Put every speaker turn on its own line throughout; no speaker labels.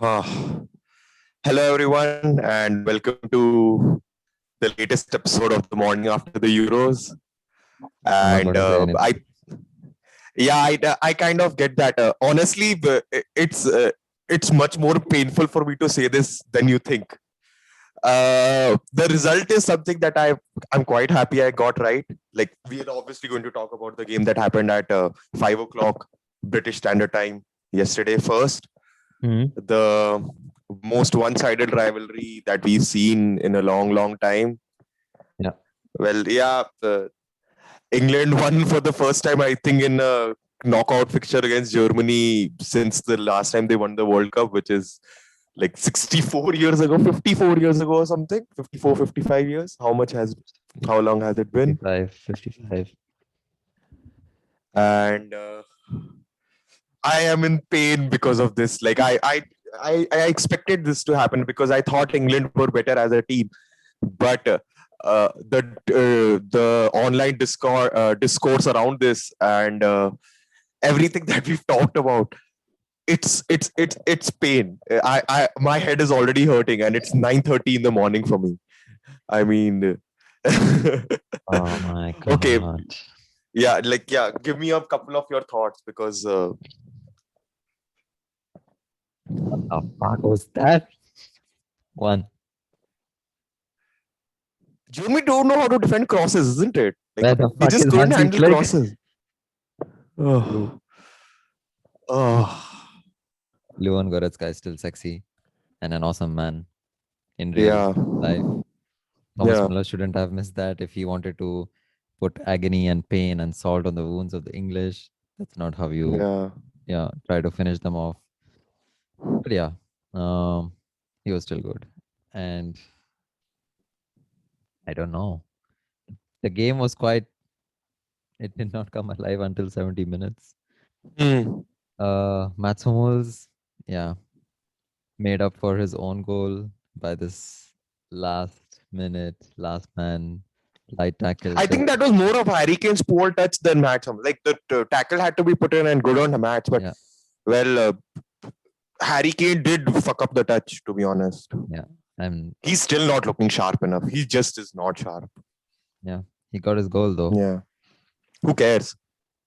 Ah, hello, everyone, and welcome to the latest episode of the morning after the Euros.
I'm not
And
going to say anything.
I kind of get that. Honestly, it's much more painful for me to say this than you think. The result is something that I'm quite happy I got right. Like we are obviously going to talk about the game that happened at 5 o'clock British Standard Time yesterday. First,
Hmm.
the most one-sided rivalry that we've seen in a long, long time.
Yeah.
Well, yeah, England won for the first time, I think, in a knockout fixture against Germany since the last time they won the World Cup, which is like 64 years ago, 54 years ago or something, 54, 55 years. How long has it been?
55.
And I am in pain because of this. Like I expected this to happen because I thought England were better as a team, but the online discourse around this and everything that we've talked about, it's pain. I my head is already hurting, and it's 9:30 in the morning for me. I mean,
Oh my
okay,
God.
yeah. Give me a couple of your thoughts because
What the fuck was that? One.
Jimmy don't know how to defend crosses, isn't it? Like
Where the
he
fuck
just
is
couldn't
Hansi
handle
Flick?
crosses.
Blue.
Oh, oh,
Leon Goretzka is still sexy and an awesome man in real
yeah,
life. Thomas
yeah,
Muller shouldn't have missed that if he wanted to put agony and pain and salt on the wounds of the English. That's not how you,
yeah.
try to finish them off. But yeah, um, he was still good. And I don't know. The game was quite, it did not come alive until 70 minutes.
Hmm.
Mats Hummels, yeah, made up for his own goal by this last minute, last man, light tackle.
I think that was more of Harry Kane's poor touch than Matt. Like the tackle had to be put in and good on the match, but
Yeah,
well, Harry Kane did fuck up the touch. To be honest,
yeah. And
he's still not looking sharp enough. He just is not sharp.
yeah, he got his goal though.
Yeah. Who cares?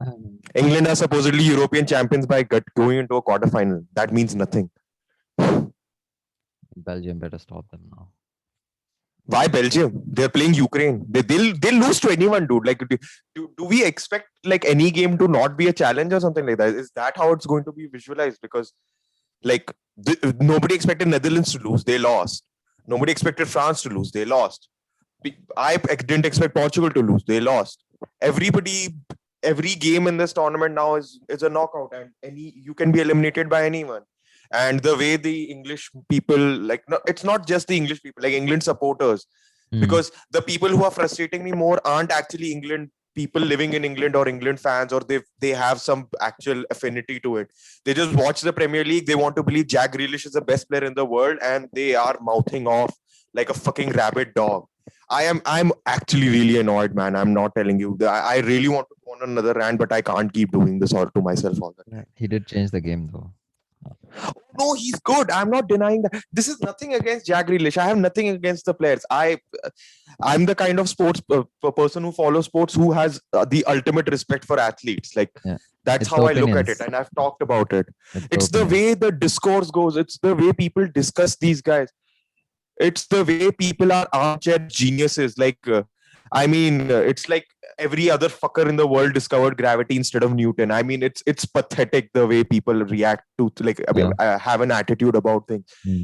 Um,
England are supposedly European champions by going into a quarterfinal. That means nothing.
Belgium better stop them now.
Why Belgium? They're playing Ukraine. They'll lose to anyone, dude. Like, do we expect like any game to not be a challenge or something like that? Is that how it's going to be visualized? Because like nobody expected Netherlands to lose. They lost. Nobody expected France to lose. They lost. I didn't expect Portugal to lose. They lost. Everybody, every game in this tournament now is a knockout, and any you can be eliminated by anyone. And the way the English people, like, no, it's not just the English people, like England supporters,
Hmm.
because the people who are frustrating me more aren't actually England people living in England or England fans, or they have some actual affinity to it. They just watch the Premier League. They want to believe Jack Grealish is the best player in the world, and they are mouthing off like a fucking rabid dog. I'm actually really annoyed, man. I'm not telling you. I really want to go on another rant, but I can't keep doing this all to myself all the
Yeah,
time.
he did change the game though.
Oh, no, he's good. I'm not denying that. This is nothing against Jack Grealish. I have nothing against the players. I'm the kind of sports person who follows sports who has the ultimate respect for athletes. Like
Yeah,
that's
it's the
how I look at it,
opinions.
and I've talked about it.
It's the
It's the way
opinions.
the discourse goes. It's the way people discuss these guys. It's the way people are armchair geniuses. It's like every other fucker in the world discovered gravity instead of Newton. I mean, it's pathetic the way people react to, like, I mean,
Yeah.
have an attitude about things.
Hmm.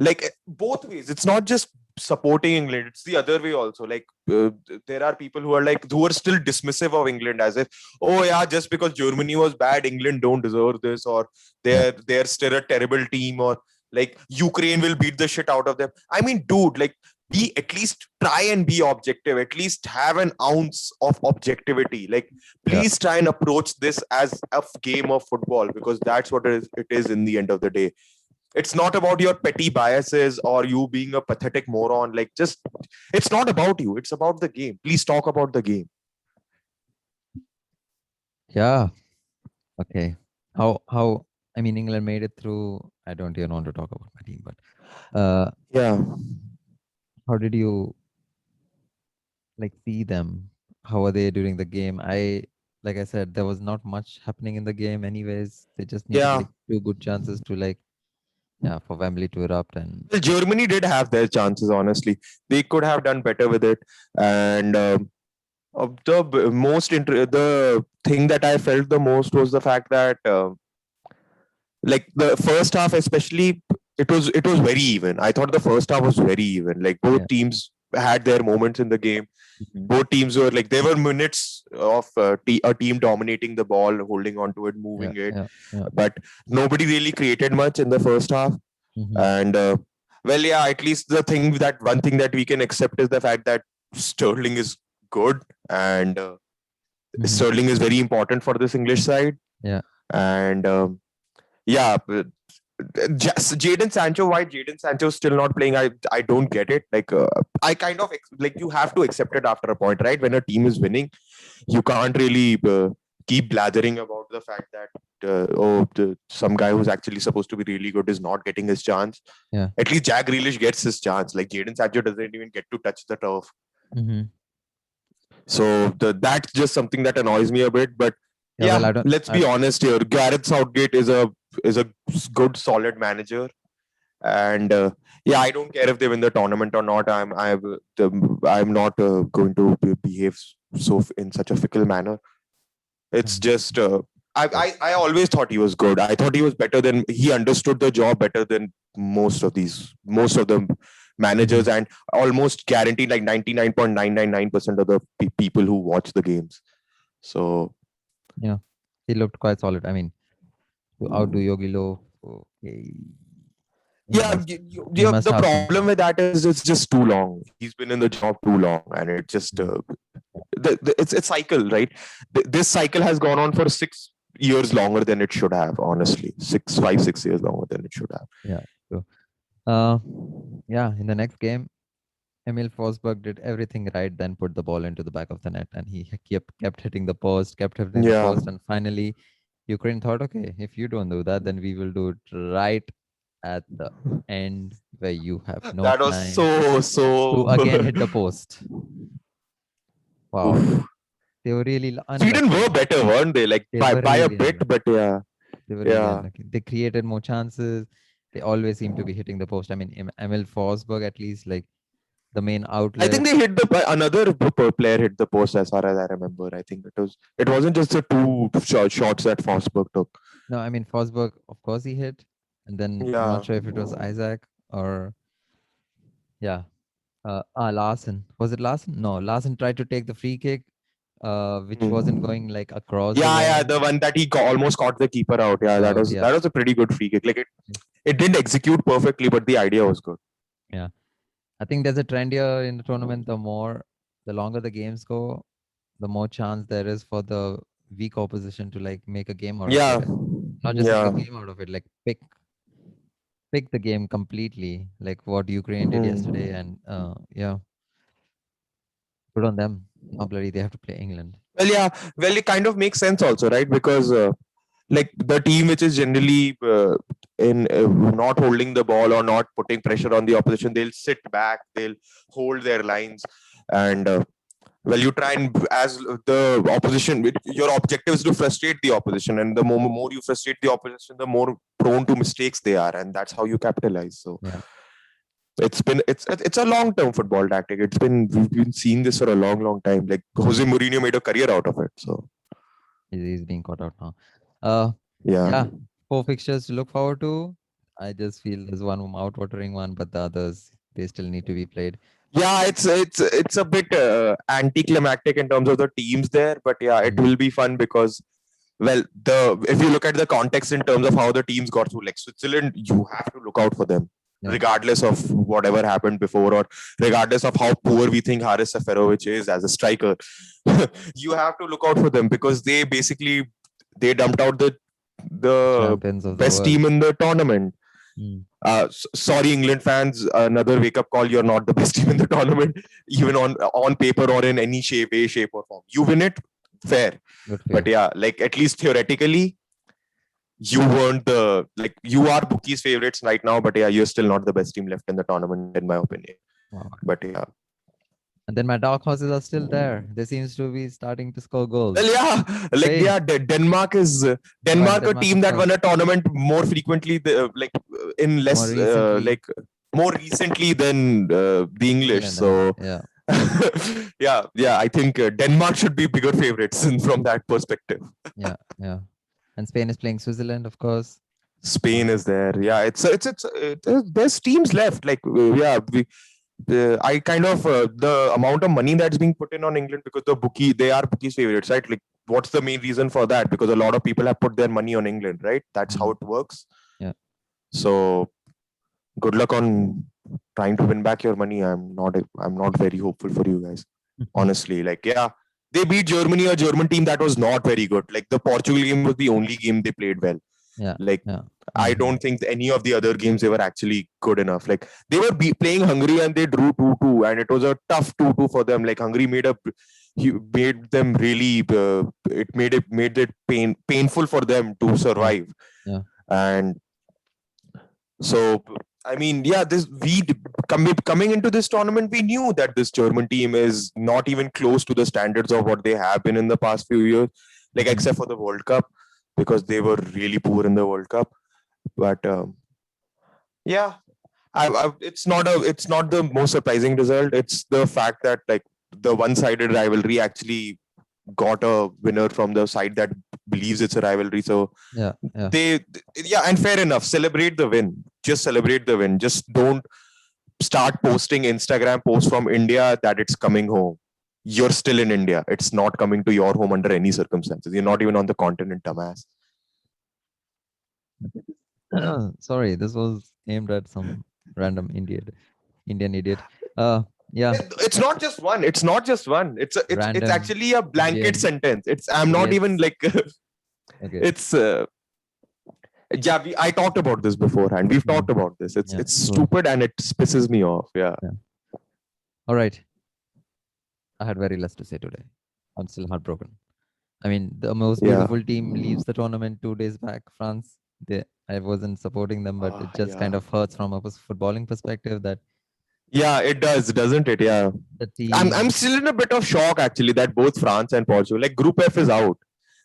like both ways. It's not just supporting England, it's the other way also. There are people who are still dismissive of England, as if, oh yeah, just because Germany was bad, England don't deserve this, or
Yeah.
they're still a terrible team, or like Ukraine will beat the shit out of them. I mean, dude, like, be at least try and be objective, at least have an ounce of objectivity. Like,
Yeah.
please try and approach this as a game of football, because that's what it is in the end of the day. It's not about your petty biases or you being a pathetic moron. Like, just, it's not about you, it's about the game. Please talk about the game.
Yeah. Okay. How I mean, England made it through. I don't even want to talk about my team, but
Yeah.
how did you like see them? How are they during the game? Like I said, there was not much happening in the game anyways. They just needed
Yeah.
like two good chances to like, yeah, for Wembley to erupt. And
Well, Germany did have their chances, honestly. They could have done better with it. And the thing that I felt the most was the fact that like the first half, especially, it was very even. I thought the first half was very even. Like both
Yeah.
teams had their moments in the game.
Mhm.
Both teams were like there were minutes of a team dominating the ball, holding on to it, moving it,
Yeah.
but nobody really created much in the first half.
Mhm.
And well, yeah, at least the thing that one thing that we can accept is the fact that Sterling is good, and
Mhm.
Sterling is very important for this English side.
Yeah.
And yeah, just Jaden Sancho, why Jaden Sancho is still not playing? I don't get it. Like I kind of like you have to accept it after a point, right? When a team is winning, you can't really keep blathering about the fact that some guy who's actually supposed to be really good is not getting his chance.
Yeah.
At least Jack Grealish gets his chance. Like Jaden Sancho doesn't even get to touch the turf.
Mm-hmm.
So that's just something that annoys me a bit. But
Yeah,
yeah,
well, I don't.
let's be honest here. Gareth Southgate is a good, solid manager, and yeah, I don't care if they win the tournament or not. I'm not going to behave in such a fickle manner. It's just I always thought he was good. I thought he was better than he understood the job better than most of the managers, and almost guaranteed like 99.999% of the people who watch the games. So
Yeah, he looked quite solid. I mean, to outdo Yogi Low, okay.
yeah,
He must
the
have
problem
something.
with that is it's just too long. He's been in the job too long, and it just it's a cycle, right? This cycle has gone on for 6 years longer than it should have. Honestly, 6 years longer than it should have.
Yeah. So, yeah. In the next game, Emil Forsberg did everything right, then put the ball into the back of the net, and he kept hitting the post, kept hitting the
Yeah,
post, and finally, Ukraine thought, okay, if you don't do that, then we will do it right at the end where you have no
that was
time to
so.
again hit the post. Wow,
Oof.
they were really
Sweden were
unlucky.
better, weren't they? Like
They were
by a
really
bit,
unlucky.
but yeah,
They were really
yeah.
unlucky. They created more chances. They always seem to be hitting the post. I mean, Emil Forsberg, at least, like the main
I think
outlet.
they hit another player hit the post as far as I remember. I think it wasn't just the two shots that Forsberg took.
No, I mean, Forsberg, of course, he hit. And then I'm not
Yeah.
sure if it was Isaac or, yeah, Larson. Was it Larson? No, Larson tried to take the free kick, which wasn't
Hmm.
going like across the
Yeah,
wall.
the one that he almost caught the keeper out. Yeah, that was
Yeah.
that was a pretty good free kick. Like it didn't execute perfectly, but the idea was good.
Yeah. I think there's a trend here in the tournament. The longer the games go, the more chance there is for the weak opposition to like make a game out of
Yeah,
it. And not just make a
yeah.
game out of it, like pick the game completely, like what Ukraine did yesterday.
Hmm.
And yeah, good on them. Now bloody they have to play England.
Well, yeah. Well, it kind of makes sense also, right? Because like the team which is generally in not holding the ball or not putting pressure on the opposition, they'll sit back, they'll hold their lines, and well, you try and as the opposition, your objective is to frustrate the opposition, and the more you frustrate the opposition, the more prone to mistakes they are, and that's how you capitalize. So
Yeah,
it's a long term football tactic. We've been seeing this for a long time. Like Jose Mourinho made a career out of it. So
he's being caught out now. Uh,
yeah.
yeah, 4 fixtures to look forward to. I just feel there's one mouth-watering one, but the others they still need to be played.
Yeah, it's a bit anticlimactic in terms of the teams there, but yeah, it will be fun because well, the if you look at the context in terms of how the teams got through, like Switzerland, you have to look out for them,
Yeah.
regardless of whatever happened before, or regardless of how poor we think Haris Seferovic is as a striker. You have to look out for them because they dumped out the
Champions of the
best
world.
team in the tournament.
Mm.
Sorry, England fans, another wake up call. You're not the best team in the tournament, even on paper or in any way, shape or form. You win it, fair.
Good for
But
you.
yeah, like at least theoretically, you weren't you are bookies favorites right now, but yeah, you're still not the best team left in the tournament in my opinion.
Wow.
But yeah,
And then my dark horses are still there. They seems to be starting to score goals.
well, yeah, like
Spain.
yeah, Denmark is Denmark, a
Denmark,
team
of
that
course.
won a tournament more frequently, in less
recently.
more recently than the English.
England,
So
yeah.
yeah, I think Denmark should be bigger favorites from that perspective.
Yeah. And Spain is playing Switzerland, of course.
Spain is there. Yeah, there's teams left. I kind of the amount of money that's being put in on England, because they are bookies favorites, right? Like, what's the main reason for that? Because a lot of people have put their money on England, right? That's how it works.
Yeah.
So good luck on trying to win back your money. I'm not very hopeful for you guys, honestly. Like, yeah, they beat Germany, a German team that was not very good. Like, the Portugal game was the only game they played well.
Yeah.
Like,
yeah.
I don't think any of the other games they were actually good enough. Like, they were playing Hungary and they drew 2-2, and it was a tough 2-2 for them. Like, Hungary made them really. It made it painful for them to survive.
Yeah.
And so, I mean, yeah, coming into this tournament, we knew that this German team is not even close to the standards of what they have been in the past few years, like except for the World Cup, because they were really poor in the World Cup. But yeah, it's not the most surprising result. It's the fact that, like, the one-sided rivalry actually got a winner from the side that believes it's a rivalry. So
yeah.
And fair enough. Celebrate the win. Just celebrate the win. Just don't start posting Instagram posts from India that it's coming home. You're still in India. It's not coming to your home under any circumstances. You're not even on the continent, dumbass.
Sorry, this was aimed at some random Indian idiot. Yeah.
It's not just one. It's
Random
actually a blanket
Indian
sentence. I'm not even like
Okay.
it's yeah, I talked about this beforehand. We've talked about this. It's
Yeah,
stupid and it pisses me off. Yeah.
All right. I had very less to say today. I'm still heartbroken. I mean, the most beautiful team leaves the tournament 2 days back, France. I wasn't supporting them, but it just kind of hurts from a footballing perspective that.
Yeah, it does, doesn't it? Yeah.
The team.
I'm still in a bit of shock actually that both France and Portugal, like, Group F is out.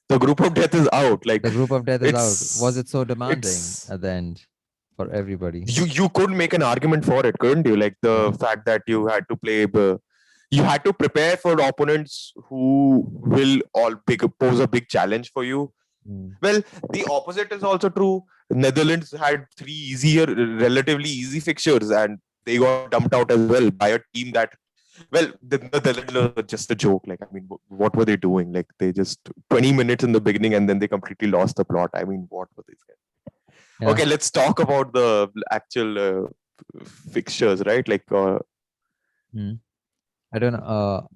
The group of death is out. Like,
the group of death is out. Was it so demanding at the end for everybody?
You could make an argument for it, couldn't you? Like, the fact that you had to play, you had to prepare for opponents who will pose a big challenge for you. Well, the opposite is also true. Netherlands had 3 relatively easy fixtures, and they got dumped out as well by a team that, well, the Netherlands were just a joke. Like, I mean, what were they doing? Like, they just 20 minutes in the beginning and then they completely lost the plot. I mean, what were these guys? Yeah. Okay, let's talk about the actual fixtures, right? Like,
I don't know.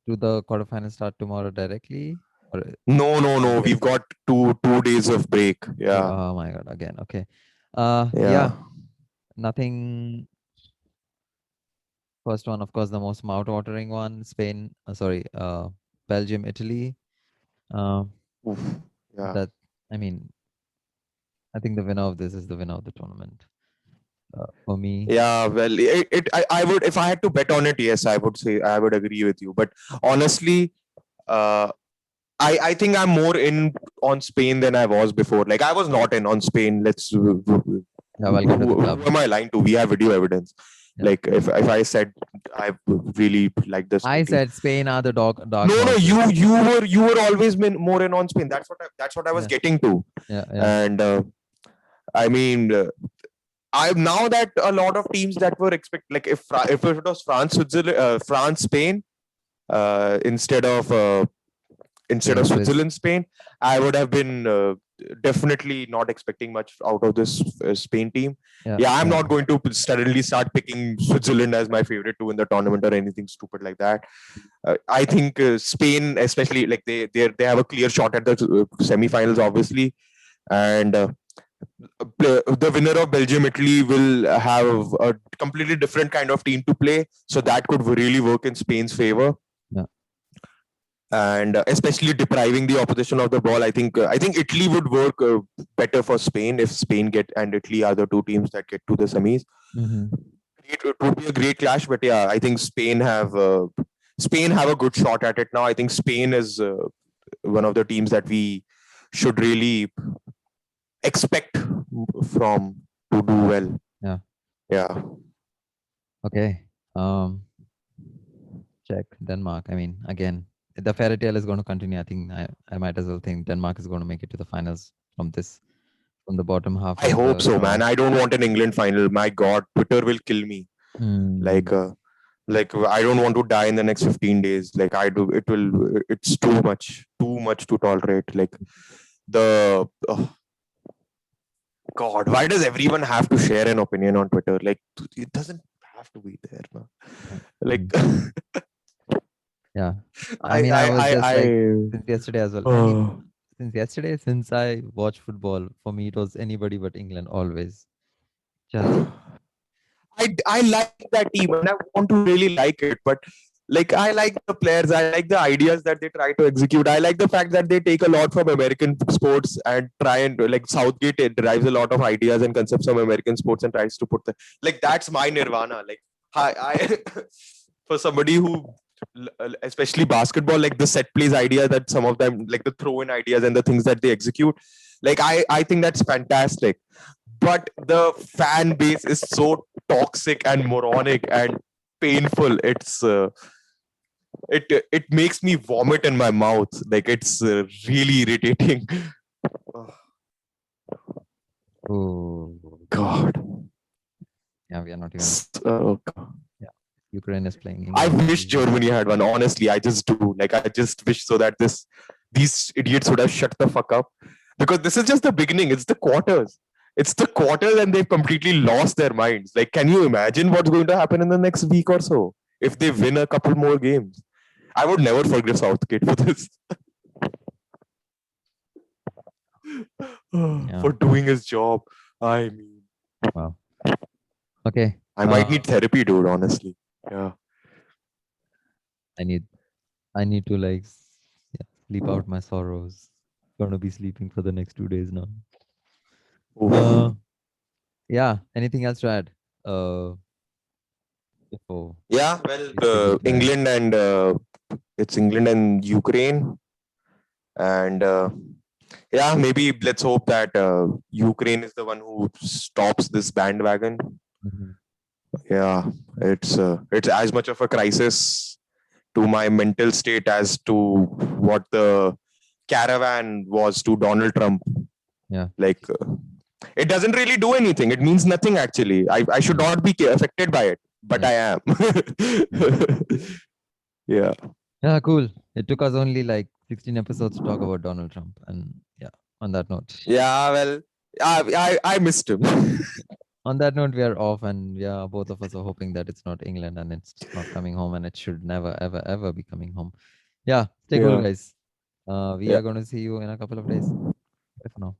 Do the quarterfinals start tomorrow directly? Or...
No. We've got two days of break. Yeah.
Oh my God! Again. Okay. Yeah. Nothing. First one, of course, the most mouth-watering one: Spain. Belgium, Italy.
Yeah.
That, I mean, I think the winner of this is the winner of the tournament. For me.
Yeah, well, I would, if I had to bet on it, yes, I would say I would agree with you. But honestly, I think I'm more in on Spain than I was before. Like, I was not in on Spain. Who am I lying to? We have video evidence. Yeah. Like, if I said I really like this,
I said Spain are the dog.
No, you were always more in on Spain. That's what I was getting to.
Yeah.
And I mean, now that a lot of teams that were like, if it was France, Switzerland, France, Spain, instead of Switzerland, Spain, I would have been definitely not expecting much out of this Spain team. I'm not going to suddenly start picking Switzerland as my favorite to win the tournament or anything stupid like that. I think Spain, especially, like, they have a clear shot at the semi-finals, obviously, and the winner of Belgium, Italy will have a completely different kind of team to play, so that could really work in Spain's favor. and especially depriving the opposition of the ball. I think Italy would work better for Spain if Spain get and Italy are the two teams that get to the semis.
Mhm.
It would be a great clash, but yeah, I think Spain have a good shot at it now. I think Spain is one of the teams that we should really expect from to do well.
Yeah.
Yeah.
Okay. Check Denmark. I mean, again, the fairy tale is going to continue. I think I might as well think Denmark is going to make it to the finals from the bottom half.
I
of
hope
the
so,
draw.
man. I don't want an England final. My God, Twitter will kill me.
Hmm.
Like I don't want to die in the next 15 days. Like I do, it's too much to tolerate. Like the God, why does everyone have to share an opinion on Twitter? Like it doesn't have to be there, man. Like
Yeah. I mean, I was just like since yesterday as well. I mean, since yesterday, since I watch football, for me it was anybody but England always. Just
I like that team and I want to really like it, but like I like the players, I like the ideas that they try to execute. I like the fact that they take a lot from American sports and try and like Southgate it derives a lot of ideas and concepts from American sports and tries to put the like that's my nirvana. Like I for somebody who especially basketball, like the set plays idea that some of them like the throw in ideas and the things that they execute, like I think that's fantastic. But the fan base is so toxic and moronic and painful. It makes me vomit in my mouth. Like it's really irritating.
oh
God.
yeah, we are not even.
So,
Ukraine is playing.
I
England
wish
is-
Germany had won. Honestly, I just do. Like I just wish so that these idiots would have shut the fuck up. Because this is just the beginning. It's the quarters. It's the quarters and they've completely lost their minds. Like, can you imagine what's going to happen in the next week or so if they win a couple more games? I would never forgive Southgate for this.
Yeah.
For doing his job. I mean,
Wow. Okay.
I might need therapy, dude, honestly. Yeah.
I need to like sleep out my sorrows. Gonna be sleeping for the next 2 days now.
Oof.
Yeah. Anything else to add? Before
Yeah, well,
we say goodbye.
It's England and Ukraine, and yeah, maybe let's hope that Ukraine is the one who stops this bandwagon.
Mhm.
Yeah, it's as much of a crisis to my mental state as to what the caravan was to Donald Trump.
Yeah.
Like it doesn't really do anything. It means nothing actually. I should not be affected by it, but I am. Yeah.
Yeah, cool. It took us only like 16 episodes to talk about Donald Trump. And yeah, on that note.
Yeah, well, I missed him.
On that note, we are off, and yeah, both of us are hoping that it's not England and it's not coming home, and it should never, ever, ever be coming home. Yeah, stay cool,
Yeah.
guys. We
Yeah.
are going to see you in a couple of days. Bye for now.